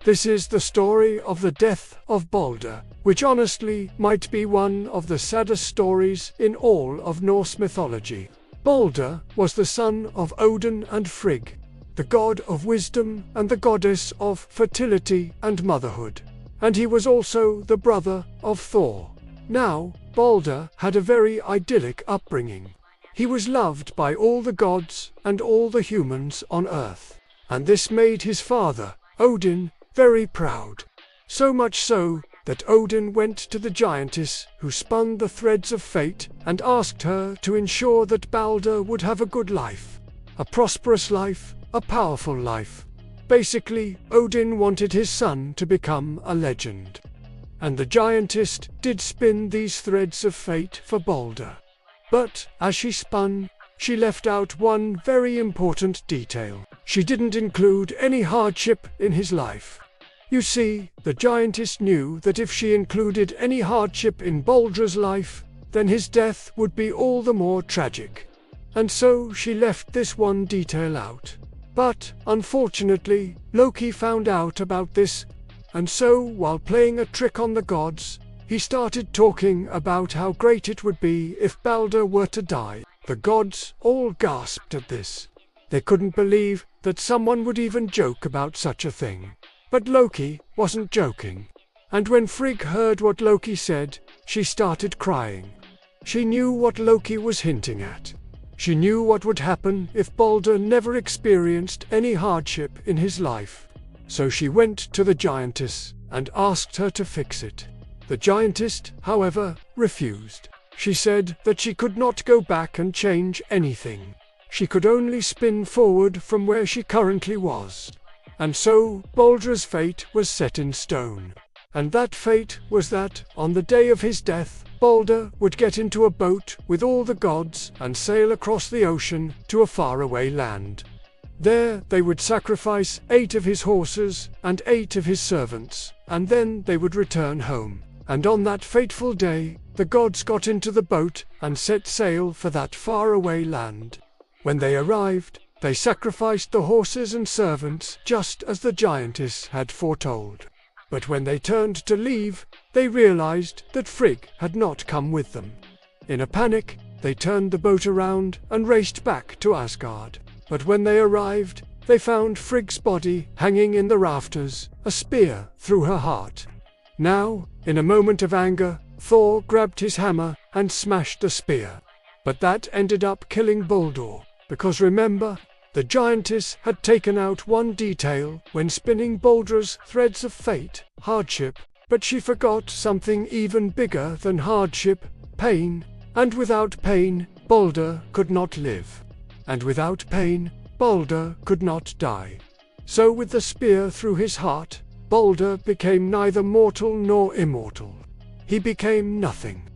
This is the story of the Death of Baldr, which honestly might be one of the saddest stories in all of Norse mythology. Baldr was the son of Odin and Frigg, the god of wisdom and the goddess of fertility and motherhood. And he was also the brother of Thor. Now, Baldr had a very idyllic upbringing. He was loved by all the gods and all the humans on Earth. And this made his father, Odin, very proud. So much so that Odin went to the giantess who spun the threads of fate and asked her to ensure that Baldr would have a good life. A prosperous life, a powerful life. Basically, Odin wanted his son to become a legend. And the giantess did spin these threads of fate for Baldr. But, as she spun, she left out one very important detail. She didn't include any hardship in his life. You see, the giantess knew that if she included any hardship in Baldr's life, then his death would be all the more tragic. And so she left this one detail out. But, unfortunately, Loki found out about this, and so, while playing a trick on the gods, he started talking about how great it would be if Baldr were to die. The gods all gasped at this. They couldn't believe that someone would even joke about such a thing. But Loki wasn't joking. And when Frigg heard what Loki said, she started crying. She knew what Loki was hinting at. She knew what would happen if Baldr never experienced any hardship in his life. So she went to the giantess and asked her to fix it. The giantess, however, refused. She said that she could not go back and change anything. She could only spin forward from where she currently was. And so, Baldr's fate was set in stone. And that fate was that, on the day of his death, Baldr would get into a boat with all the gods and sail across the ocean to a faraway land. There they would sacrifice 8 of his horses and 8 of his servants, and then they would return home. And on that fateful day, the gods got into the boat and set sail for that faraway land. When they arrived, they sacrificed the horses and servants just as the giantess had foretold. But when they turned to leave, they realized that Frigg had not come with them. In a panic, they turned the boat around and raced back to Asgard. But when they arrived, they found Frigg's body hanging in the rafters, a spear through her heart. Now, in a moment of anger, Thor grabbed his hammer and smashed the spear. But that ended up killing Baldr, because remember, the giantess had taken out one detail when spinning Baldr's threads of fate, hardship, but she forgot something even bigger than hardship, pain, and without pain, Baldr could not live. And without pain, Baldr could not die. So with the spear through his heart, Baldr became neither mortal nor immortal. He became nothing.